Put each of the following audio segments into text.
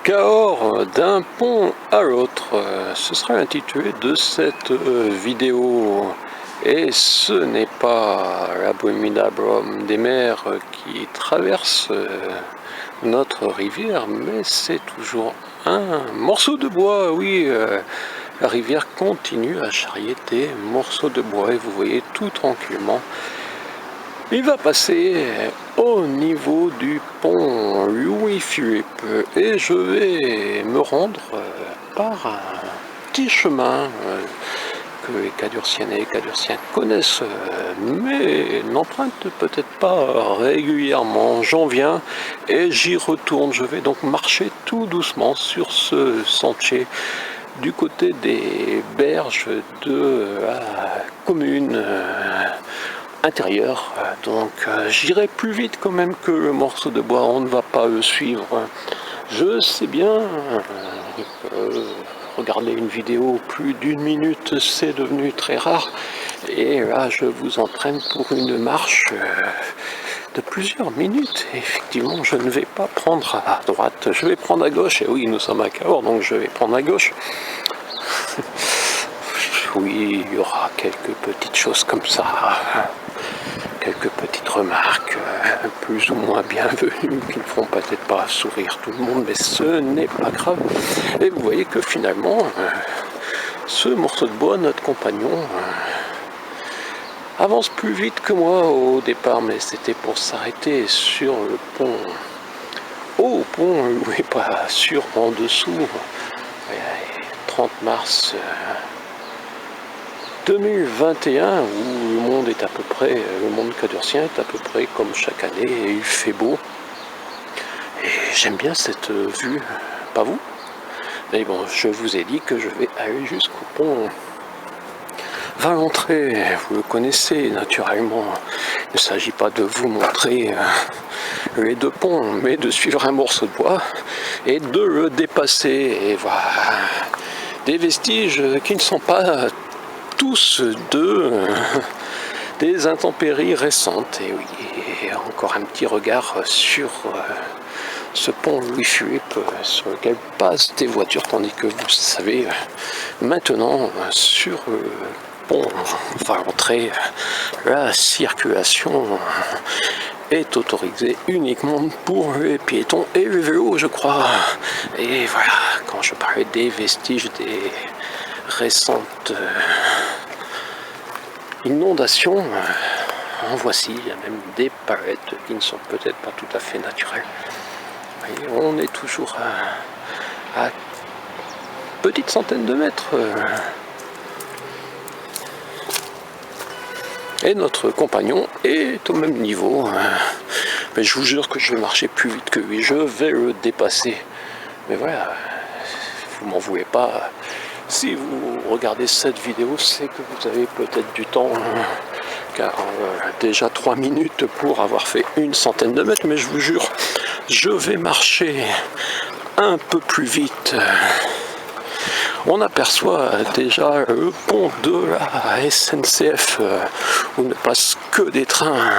Cahors d'un pont à l'autre, ce sera l'intitulé de cette vidéo. Et ce n'est pas l'abominable homme des mers qui traverse notre rivière, mais c'est toujours un morceau de bois. Oui, la rivière continue à charrier des morceaux de bois et vous voyez tout tranquillement. Il va passer au niveau du pont Louis-Philippe et je vais me rendre par un petit chemin que les Cadurciennes et les Cadurciens connaissent, mais n'empruntent peut-être pas régulièrement. J'en viens et j'y retourne. Je vais donc marcher tout doucement sur ce sentier du côté des berges de la commune intérieur, donc j'irai plus vite quand même que le morceau de bois, on ne va pas le suivre. Je sais bien, regarder une vidéo plus d'une minute c'est devenu très rare, et là je vous entraîne pour une marche de plusieurs minutes. Et effectivement, je ne vais pas prendre à droite, je vais prendre à gauche, et oui, nous sommes à Cahors, donc je vais prendre à gauche. Oui, il y aura quelques petites choses comme ça, quelques petites remarques plus ou moins bienvenues qui ne feront peut-être pas sourire tout le monde, mais ce n'est pas grave. Et vous voyez que finalement, ce morceau de bois, notre compagnon, avance plus vite que moi au départ, mais c'était pour s'arrêter sur le pont, au pont, et pas sur en dessous. 30 mars 2021, où le monde est à peu près, le monde cadurcien est à peu près comme chaque année, et il fait beau. Et j'aime bien cette vue, pas vous? Mais bon, je vous ai dit que je vais aller jusqu'au pont Valentré, vous le connaissez naturellement. Il ne s'agit pas de vous montrer les deux ponts, mais de suivre un morceau de bois et de le dépasser. Et voilà, des vestiges qui ne sont pas tous des intempéries récentes. Et oui, encore un petit regard sur ce pont Louis-Philippe sur lequel passent des voitures, tandis que vous savez maintenant sur le pont Valentré, la circulation est autorisée uniquement pour les piétons et les vélos, je crois. Et voilà, quand je parlais des vestiges des récentes inondations, en voici. Il y a même des palettes qui ne sont peut-être pas tout à fait naturelles. Et on est toujours à petite centaine de mètres. Et notre compagnon est au même niveau. Mais je vous jure que je vais marcher plus vite que lui. Je vais le dépasser. Mais voilà, vous m'en voulez pas. Si vous regardez cette vidéo, c'est que vous avez peut-être du temps, car déjà 3 minutes pour avoir fait une centaine de mètres, mais je vous jure, je vais marcher un peu plus vite. On aperçoit déjà le pont de la SNCF, où ne passent que des trains.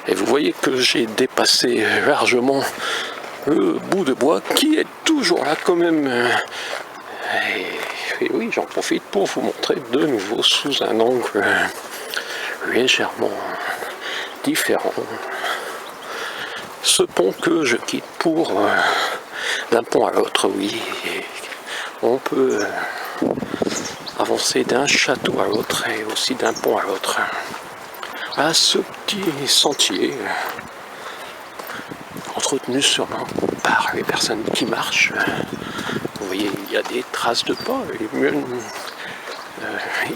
Et vous voyez que j'ai dépassé largement le bout de bois, qui est toujours là quand même. Et oui, j'en profite pour vous montrer de nouveau sous un angle légèrement différent ce pont que je quitte pour d'un pont à l'autre. Oui, on peut avancer d'un château à l'autre et aussi d'un pont à l'autre. À ce petit sentier entretenu sûrement par les personnes qui marchent. Vous voyez, il y a des traces de pas,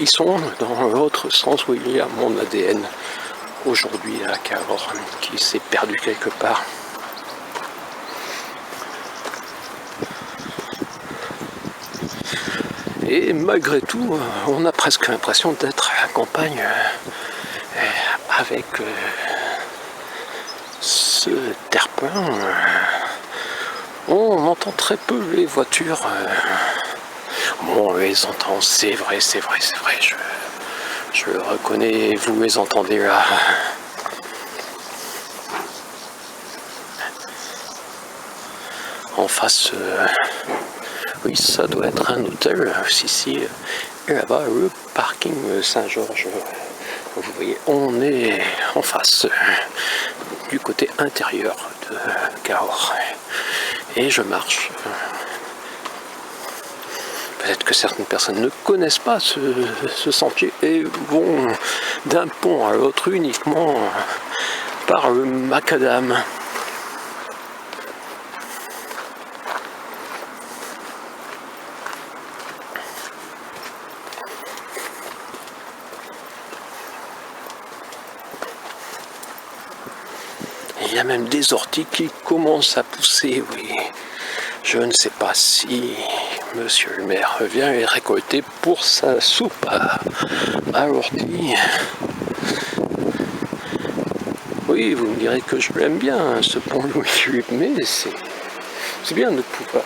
ils sont dans l'autre sens où il y a mon ADN aujourd'hui à Cahors qui s'est perdu quelque part. Et malgré tout, on a presque l'impression d'être à la campagne avec ce terre-plein. On entend très peu les voitures. Bon, on les entend, c'est vrai, je le reconnais, vous les entendez là. en face, oui, ça doit être un hôtel, ici, et là-bas, le parking Saint-Georges. Vous voyez, on est en face du côté intérieur de Cahors. Et je marche. Peut-être que certaines personnes ne connaissent pas ce sentier et vont d'un pont à l'autre uniquement par le macadam. Il y a même des orties qui commencent à pousser, oui. Je ne sais pas si monsieur le maire vient les récolter pour sa soupe à l'ortie. Oui, vous me direz que je l'aime bien, ce pont Louis-Philippe, mais c'est bien de pouvoir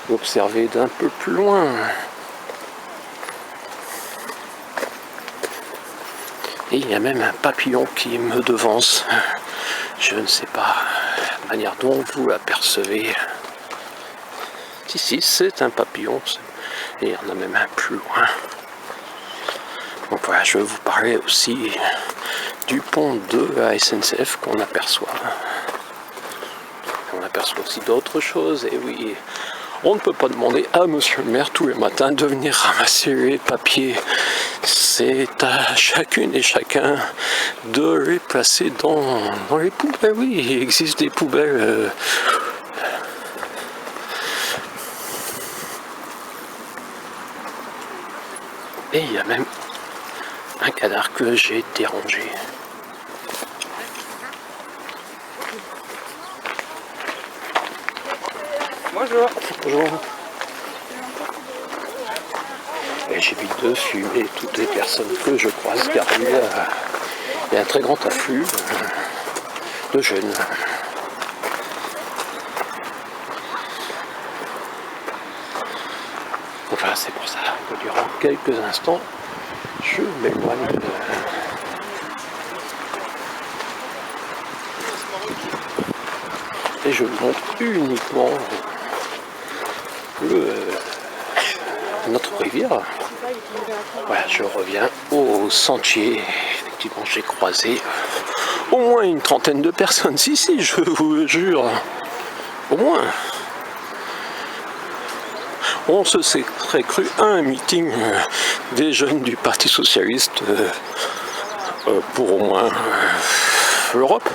l'observer d'un peu plus loin. Et il y a même un papillon qui me devance. Je ne sais pas la manière dont vous l'apercevez. Si, c'est un papillon. Et il y en a même un plus loin. Donc voilà, je vais vous parler aussi du pont de la SNCF qu'on aperçoit. On aperçoit aussi d'autres choses. Et oui, on ne peut pas demander à monsieur le maire tous les matins de venir ramasser les papiers. C'est à chacune et chacun de les placer dans les poubelles. Oui, il existe des poubelles. Et il y a même un cadavre que j'ai dérangé. Bonjour. Bonjour. Et j'évite de fumer toutes les personnes que je croise car il y a un très grand afflux de jeunes. Enfin, c'est pour ça que durant quelques instants, je m'éloigne et je montre uniquement notre rivière. Voilà, je reviens au sentier. Effectivement, j'ai croisé au moins une trentaine de personnes. Si, je vous le jure. Au moins. On se serait cru à un meeting des jeunes du Parti Socialiste pour au moins l'Europe.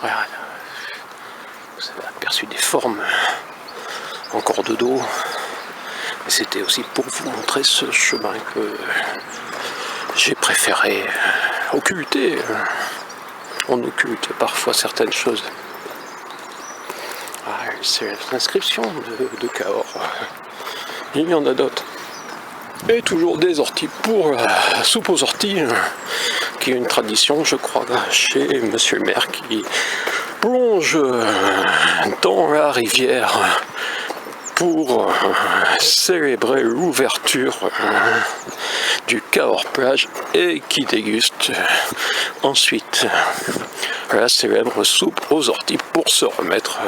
Voilà. Vous avez aperçu des formes encore de dos. Mais c'était aussi pour vous montrer ce chemin que j'ai préféré occulter. On occulte parfois certaines choses. Ah, c'est l'inscription de Cahors. Il y en a d'autres. Et toujours des orties pour la soupe aux orties, qui est une tradition, je crois, chez monsieur le maire, qui plonge dans la rivière pour célébrer l'ouverture du Cahors Plage et qui déguste ensuite la célèbre soupe aux orties pour se remettre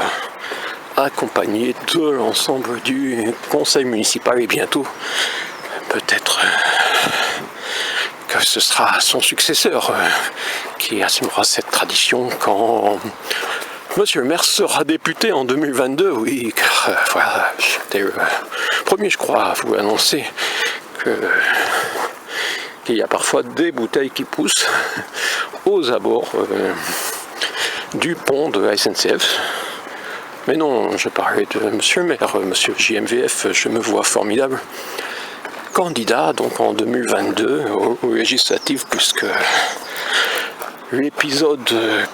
accompagné de l'ensemble du conseil municipal et bientôt peut-être que ce sera son successeur qui assumera cette tradition quand monsieur le maire sera député en 2022. Oui, car voilà, j'étais le premier, je crois, à vous annoncer qu'il y a parfois des bouteilles qui poussent aux abords du pont de la SNCF. Mais non, je parlais de monsieur le maire, monsieur JMVF, je me vois formidable. Candidat donc en 2022 aux législatives, puisque l'épisode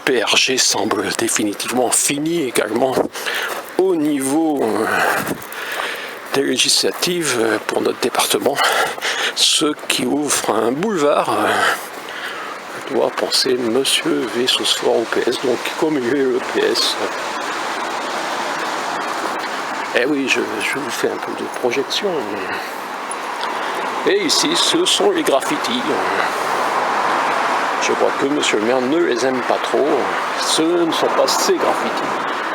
PRG semble définitivement fini également au niveau des législatives pour notre département, ce qui ouvre un boulevard doit penser Monsieur Vsosphore OPS, donc comme il est le PS. Eh oui, je vous fais un peu de projection. Et ici, ce sont les graffitis. Je crois que Monsieur le maire ne les aime pas trop. Ce ne sont pas ces graffitis.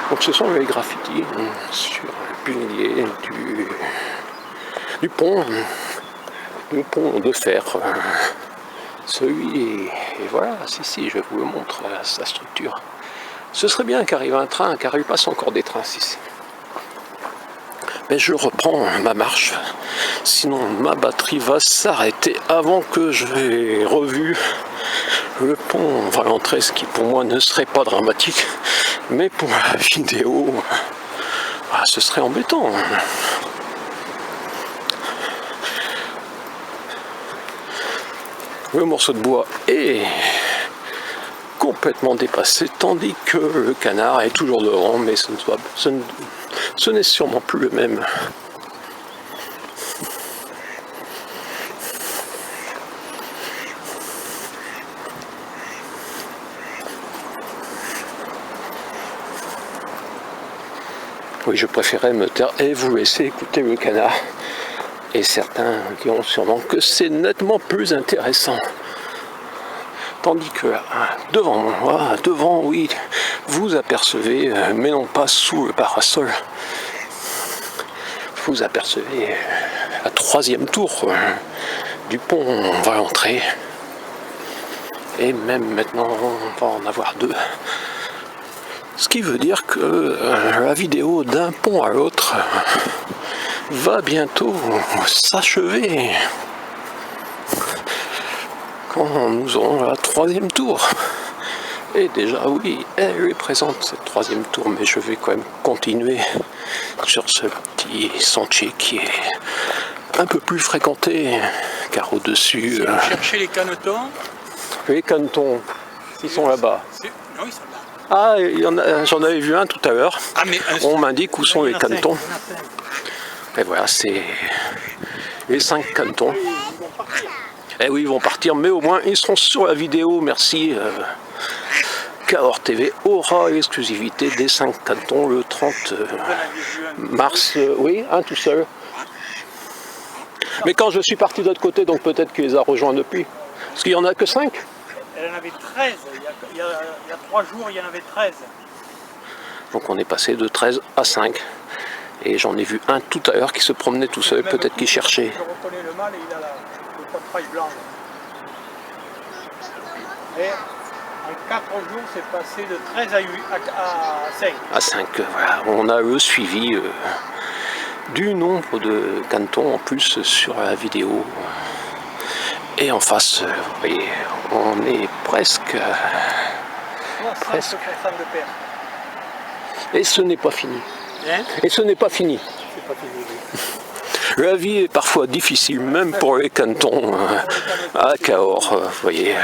Donc ce sont les graffitis sur le pilier du pont de fer. Et voilà, si, je vous le montre, sa structure. Ce serait bien qu'arrive un train, car il passe encore des trains ici. Mais je reprends ma marche, sinon ma batterie va s'arrêter avant que je n'ai revu le pont Valentré, ce qui pour moi ne serait pas dramatique, mais pour la vidéo, ce serait embêtant. Le morceau de bois est complètement dépassé, tandis que le canard est toujours devant, mais ce n'est sûrement plus le même. Oui, je préférais me taire et vous laisser écouter le canard. Et certains diront sûrement que c'est nettement plus intéressant. Tandis que devant moi, oui, vous apercevez, mais non pas sous le parasol, vous apercevez la troisième tour du pont Valentré. Et même maintenant, on va en avoir deux. Ce qui veut dire que la vidéo d'un pont à l'autre va bientôt s'achever. Quand nous aurons la troisième tour. Et déjà, oui, elle est présente, cette troisième tour, mais je vais quand même continuer sur ce petit sentier qui est un peu plus fréquenté, car au-dessus... Si vous cherchez les canetons... Les canetons, ils sont là-bas. Non, ils sont là. Ah, j'en avais vu un tout à l'heure. On m'indique où sont les canetons. Et voilà, c'est les 5 canetons. Eh oui, ils vont partir, mais au moins ils seront sur la vidéo. Merci. Cahors TV aura l'exclusivité des 5 cantons le 30 mars. Oui, un tout seul. Mais quand je suis parti de l'autre côté, donc peut-être qu'il les a rejoints depuis. Parce qu'il n'y en a que 5. Elle en avait 13. Il y a 3 jours, il y en avait 13. Donc on est passé de 13 à 5. Et j'en ai vu un tout à l'heure qui se promenait tout seul, peut-être qu'il cherchait. Je reconnais le mâle et il a le poitrail blanc. Et en 4 jours, c'est passé de 13 à 5. À 5, voilà. On a le suivi du nombre de cantons en plus sur la vidéo. Et en face, vous voyez, on est presque... presque. De perte. Et ce n'est pas fini. Et ce n'est pas fini. C'est pas fini, oui. La vie est parfois difficile, même pour les cantons à Cahors, vous voyez.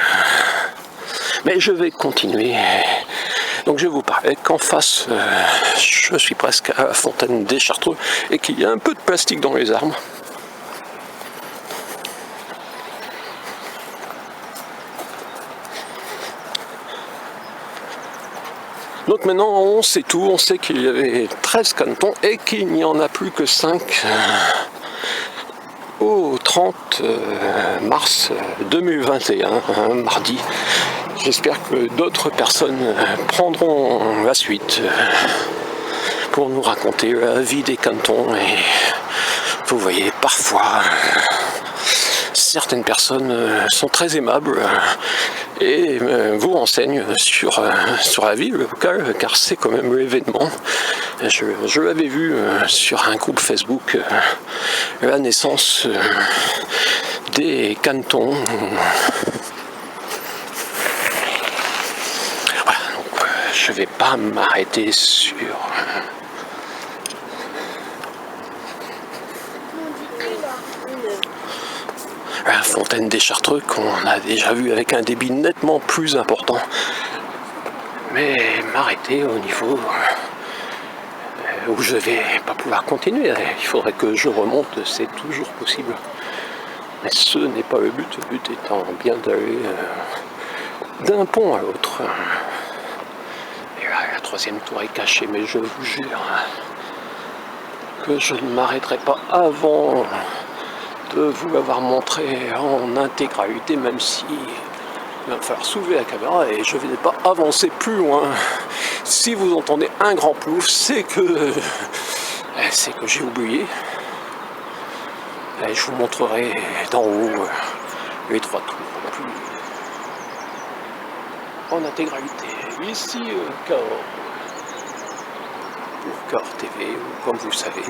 Mais je vais continuer. Donc je vous parlais qu'en face, je suis presque à la fontaine des Chartreux et qu'il y a un peu de plastique dans les arbres. Donc maintenant on sait tout, on sait qu'il y avait 13 cantons et qu'il n'y en a plus que 5 au 30 mars 2021, mardi. J'espère que d'autres personnes prendront la suite pour nous raconter la vie des cantons. Et vous voyez, parfois, certaines personnes sont très aimables et vous renseignent sur la vie locale, car c'est quand même l'événement. Je l'avais vu sur un groupe Facebook, la naissance des cantons. Voilà, donc je ne vais pas m'arrêter sur... la fontaine des Chartreux qu'on a déjà vu avec un débit nettement plus important, mais m'arrêter au niveau où je vais pas pouvoir continuer. Il faudrait que je remonte, c'est toujours possible, mais ce n'est pas le but étant bien d'aller d'un pont à l'autre. Et là, la troisième tour est cachée, mais je vous jure que je ne m'arrêterai pas avant de vous l'avoir montré en intégralité, même si il va me falloir soulever la caméra et je ne vais pas avancer plus loin. Si vous entendez un grand plouf, c'est que j'ai oublié. Et je vous montrerai d'en haut les 3 tours plus en intégralité. Ici, Cahors TV, ou comme vous le savez,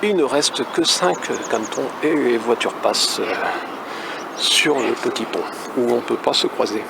il ne reste que 5 cantons et les voitures passent sur le petit pont où on ne peut pas se croiser.